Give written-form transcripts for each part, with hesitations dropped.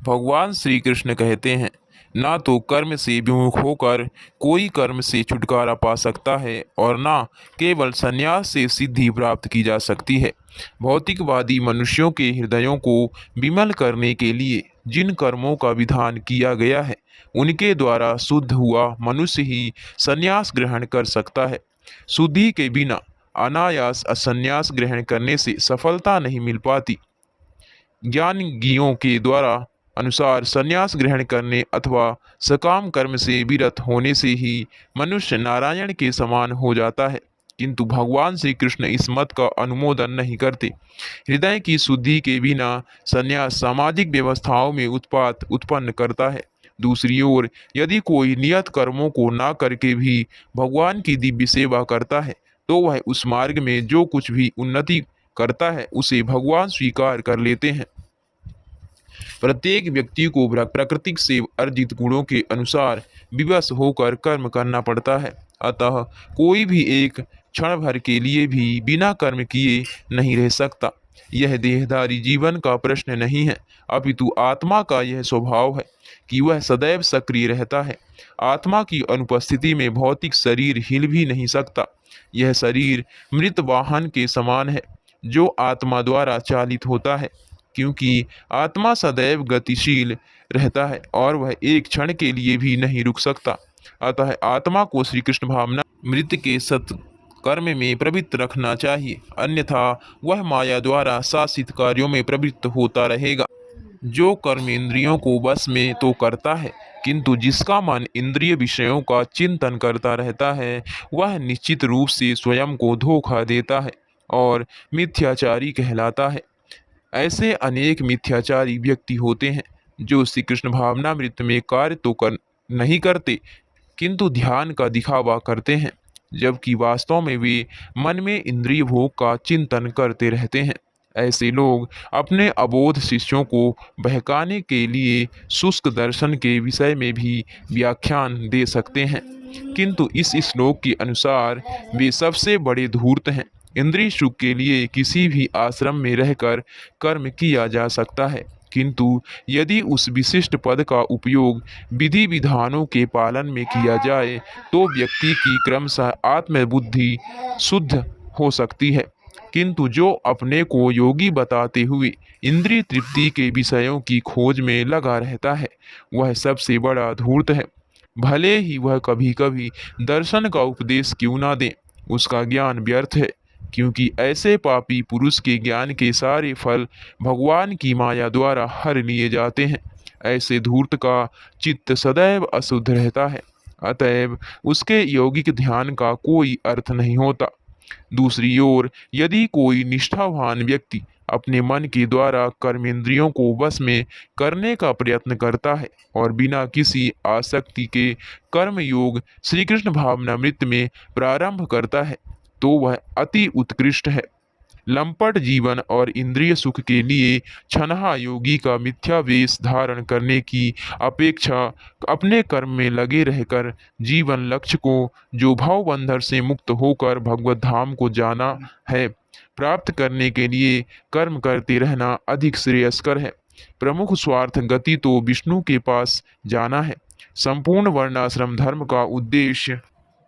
भगवान श्री कृष्ण कहते हैं, ना तो कर्म से विमुख होकर कोई कर्म से छुटकारा पा सकता है और ना केवल संन्यास से सिद्धि प्राप्त की जा सकती है। भौतिकवादी मनुष्यों के हृदयों को विमल करने के लिए जिन कर्मों का विधान किया गया है, उनके द्वारा शुद्ध हुआ मनुष्य ही संन्यास ग्रहण कर सकता है। शुद्धि के बिना अनायास संन्यास ग्रहण करने से सफलता नहीं मिल पाती। ज्ञानियों के द्वारा अनुसार संन्यास ग्रहण करने अथवा सकाम कर्म से विरत होने से ही मनुष्य नारायण के समान हो जाता है, किंतु भगवान श्री कृष्ण इस मत का अनुमोदन नहीं करते। हृदय की शुद्धि के बिना संन्यास सामाजिक व्यवस्थाओं में उत्पात उत्पन्न करता है। दूसरी ओर यदि कोई नियत कर्मों को ना करके भी भगवान की दिव्य सेवा करता है, तो वह उस मार्ग में जो कुछ भी उन्नति करता है उसे भगवान स्वीकार कर लेते हैं। प्रत्येक व्यक्ति को प्राकृतिक से अर्जित गुणों के अनुसार विवश होकर कर्म करना पड़ता है। अतः कोई भी एक क्षण भर के लिए भी बिना कर्म किए नहीं रह सकता। यह देहधारी जीवन का प्रश्न नहीं है, अपितु आत्मा का यह स्वभाव है कि वह सदैव सक्रिय रहता है। आत्मा की अनुपस्थिति में भौतिक शरीर हिल भी नहीं सकता। यह शरीर मृत वाहन के समान है जो आत्मा द्वारा चालित होता है, क्योंकि आत्मा सदैव गतिशील रहता है और वह एक क्षण के लिए भी नहीं रुक सकता। अतः आत्मा को श्री कृष्ण भावना मृत के सत्कर्म में प्रवृत्त रखना चाहिए, अन्यथा वह माया द्वारा शासित कार्यों में प्रवृत्त होता रहेगा। जो कर्म इंद्रियों को बस में तो करता है, किंतु जिसका मन इंद्रिय विषयों का चिंतन करता रहता है, वह निश्चित रूप से स्वयं को धोखा देता है और मिथ्याचारी कहलाता है। ऐसे अनेक मिथ्याचारी व्यक्ति होते हैं जो श्री कृष्ण भावनामृत में कार्य तो कर नहीं करते, किंतु ध्यान का दिखावा करते हैं, जबकि वास्तव में वे मन में इंद्रिय भोग का चिंतन करते रहते हैं। ऐसे लोग अपने अबोध शिष्यों को बहकाने के लिए शुष्क दर्शन के विषय में भी व्याख्यान दे सकते हैं, किंतु इस श्लोक के अनुसार वे सबसे बड़े धूर्त हैं। इंद्रिय सुख के लिए किसी भी आश्रम में रहकर कर्म किया जा सकता है, किंतु यदि उस विशिष्ट पद का उपयोग विधि विधानों के पालन में किया जाए तो व्यक्ति की क्रमशः आत्मबुद्धि शुद्ध हो सकती है। किंतु जो अपने को योगी बताते हुए इंद्रिय तृप्ति के विषयों की खोज में लगा रहता है, वह सबसे बड़ा धूर्त है। भले ही वह कभी कभी दर्शन का उपदेश क्यों ना दे, उसका ज्ञान व्यर्थ है, क्योंकि ऐसे पापी पुरुष के ज्ञान के सारे फल भगवान की माया द्वारा हर लिए जाते हैं। ऐसे धूर्त का चित्त सदैव अशुद्ध रहता है, अतएव उसके यौगिक ध्यान का कोई अर्थ नहीं होता। दूसरी ओर यदि कोई निष्ठावान व्यक्ति अपने मन के द्वारा कर्मेंद्रियों को वश में करने का प्रयत्न करता है और बिना किसी आसक्ति के कर्म योग श्री कृष्ण भावनामृत में प्रारंभ करता है, तो वह अति उत्कृष्ट है। लंपट जीवन और इंद्रिय सुख के लिए छनहा योगी का मिथ्या वेश धारण करने की अपेक्षा अपने कर्म में लगे रहकर जीवन लक्ष्य को, जो भवबंधन से मुक्त होकर भगवत धाम को जाना है, प्राप्त करने के लिए कर्म करते रहना अधिक श्रेयस्कर है। प्रमुख स्वार्थ गति तो विष्णु के पास जाना है। संपूर्ण वर्णाश्रम धर्म का उद्देश्य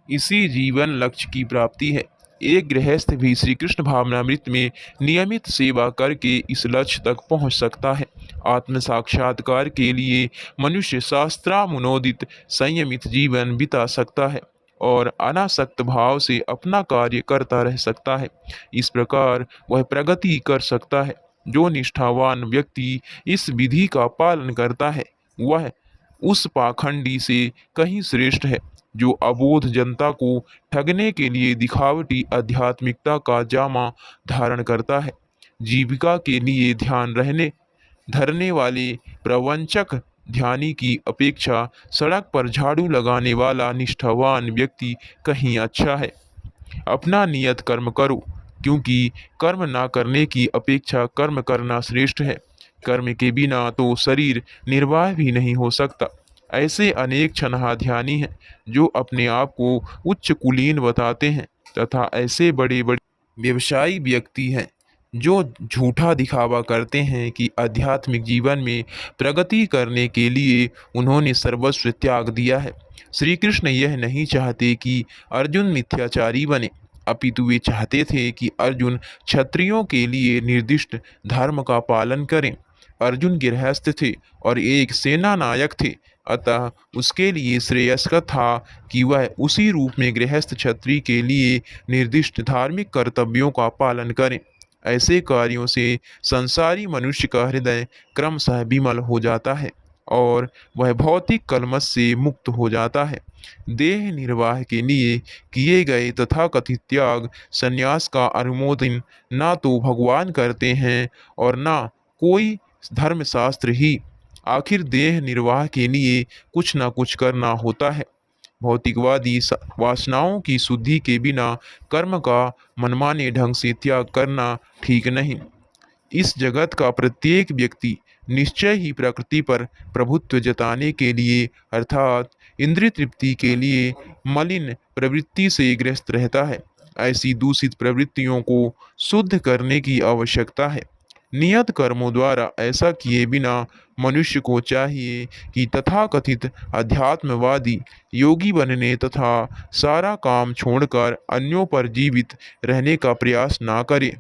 इसी जीवन लक्ष्य की प्राप्ति है। एक गृहस्थ भी श्री कृष्ण भावनामृत में नियमित सेवा करके इस लक्ष्य तक पहुंच सकता है। आत्म साक्षात्कार के लिए मनुष्य शास्त्रानुमोदित संयमित जीवन बिता सकता है और अनासक्त भाव से अपना कार्य करता रह सकता है। इस प्रकार वह प्रगति कर सकता है। जो निष्ठावान व्यक्ति इस विधि का पालन करता है, वह उस पाखंडी से कहीं श्रेष्ठ है जो अबोध जनता को ठगने के लिए दिखावटी आध्यात्मिकता का जामा धारण करता है। जीविका के लिए ध्यान रहने धरने वाले प्रवंचक ध्यानी की अपेक्षा सड़क पर झाड़ू लगाने वाला निष्ठावान व्यक्ति कहीं अच्छा है। अपना नियत कर्म करो, क्योंकि कर्म ना करने की अपेक्षा कर्म करना श्रेष्ठ है। कर्म के बिना तो शरीर निर्वाह भी नहीं हो सकता। ऐसे अनेक छनहा ध्यानी हैं जो अपने आप को उच्च कुलीन बताते हैं, तथा ऐसे बड़े बड़े व्यवसायी व्यक्ति हैं जो झूठा दिखावा करते हैं कि आध्यात्मिक जीवन में प्रगति करने के लिए उन्होंने सर्वस्व त्याग दिया है। श्री कृष्ण यह नहीं चाहते कि अर्जुन मिथ्याचारी बने, अपितु वे चाहते थे कि अर्जुन क्षत्रियों के लिए निर्दिष्ट धर्म का पालन करें। अर्जुन गृहस्थ थे और एक सेना नायक थे, अतः उसके लिए श्रेयस्कर था कि वह उसी रूप में गृहस्थ क्षत्रिय के लिए निर्दिष्ट धार्मिक कर्तव्यों का पालन करें। ऐसे कार्यों से संसारी मनुष्य का हृदय क्रमशः विमल हो जाता है और वह भौतिक कलमश से मुक्त हो जाता है। देह निर्वाह के लिए किए गए तथाकथित त्याग संन्यास का अनुमोदन ना तो भगवान करते हैं और ना कोई धर्मशास्त्र ही। आखिर देह निर्वाह के लिए कुछ ना कुछ करना होता है। भौतिकवादी वासनाओं की शुद्धि के बिना कर्म का मनमाने ढंग से त्याग करना ठीक नहीं। इस जगत का प्रत्येक व्यक्ति निश्चय ही प्रकृति पर प्रभुत्व जताने के लिए अर्थात इंद्रिय तृप्ति के लिए मलिन प्रवृत्ति से ग्रस्त रहता है। ऐसी दूषित प्रवृत्तियों को शुद्ध करने की आवश्यकता है। नियत कर्मों द्वारा ऐसा किए बिना मनुष्य को चाहिए कि तथाकथित अध्यात्मवादी योगी बनने तथा सारा काम छोड़कर अन्यों पर जीवित रहने का प्रयास ना करे।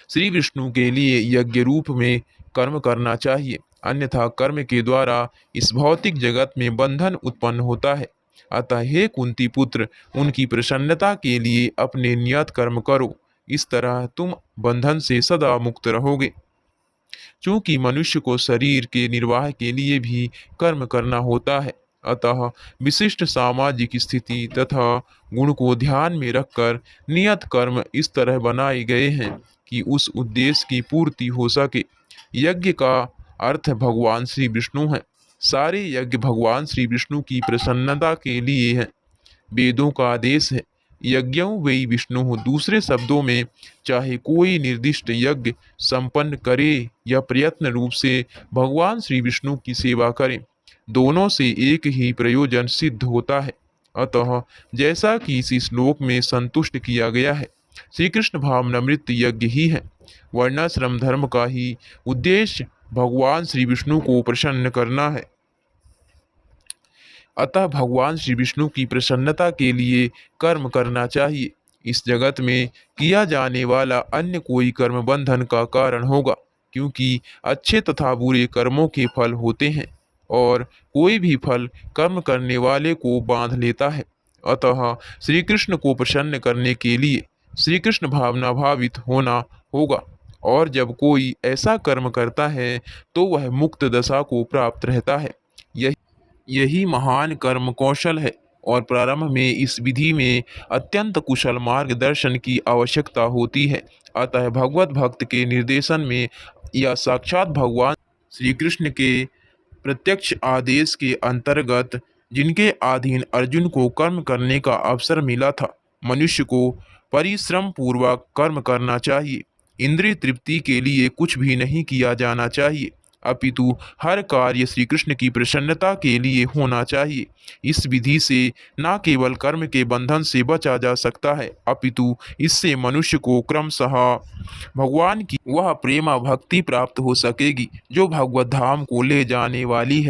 श्री विष्णु के लिए यज्ञ रूप में कर्म करना चाहिए, अन्यथा कर्म के द्वारा इस भौतिक जगत में बंधन उत्पन्न होता है। अतः हे कुंती पुत्र, उनकी प्रसन्नता के लिए अपने नियत कर्म करो, इस तरह तुम बंधन से सदा मुक्त रहोगे। चूंकि मनुष्य को शरीर के निर्वाह के लिए भी कर्म करना होता है, अतः विशिष्ट सामाजिक स्थिति तथा गुण को ध्यान में रखकर नियत कर्म इस तरह बनाए गए हैं कि उस उद्देश्य की पूर्ति हो सके। यज्ञ का अर्थ भगवान श्री विष्णु है। सारे यज्ञ भगवान श्री विष्णु की प्रसन्नता के लिए हैं। वेदों का आदेश है, यज्ञों वै विष्णु। दूसरे शब्दों में, चाहे कोई निर्दिष्ट यज्ञ संपन्न करे या प्रयत्न रूप से भगवान श्री विष्णु की सेवा करे, दोनों से एक ही प्रयोजन सिद्ध होता है। अतः जैसा कि इस श्लोक में संतुष्ट किया गया है, श्री कृष्ण भावनामृत यज्ञ ही है। वर्णाश्रम धर्म का ही उद्देश्य भगवान श्री विष्णु को प्रसन्न करना है। अतः भगवान श्री विष्णु की प्रसन्नता के लिए कर्म करना चाहिए। इस जगत में किया जाने वाला अन्य कोई कर्म बंधन का कारण होगा, क्योंकि अच्छे तथा बुरे कर्मों के फल होते हैं और कोई भी फल कर्म करने वाले को बांध लेता है। अतः श्री कृष्ण को प्रसन्न करने के लिए श्री कृष्ण भावना भावित होना होगा, और जब कोई ऐसा कर्म करता है तो वह मुक्त दशा को प्राप्त रहता है। यही यही महान कर्म कौशल है और प्रारंभ में इस विधि में अत्यंत कुशल मार्गदर्शन की आवश्यकता होती है। अतः भगवत भक्त के निर्देशन में या साक्षात भगवान श्री कृष्ण के प्रत्यक्ष आदेश के अंतर्गत जिनके अधीन अर्जुन को कर्म करने का अवसर मिला था, मनुष्य को परिश्रम पूर्वक कर्म करना चाहिए। इंद्रिय तृप्ति के लिए कुछ भी नहीं किया जाना चाहिए, अपितु हर कार्य श्री कृष्ण की प्रसन्नता के लिए होना चाहिए। इस विधि से न केवल कर्म के बंधन से बचा जा सकता है, अपितु इससे मनुष्य को क्रमशः भगवान की वह प्रेमा भक्ति प्राप्त हो सकेगी जो भगवत धाम को ले जाने वाली है।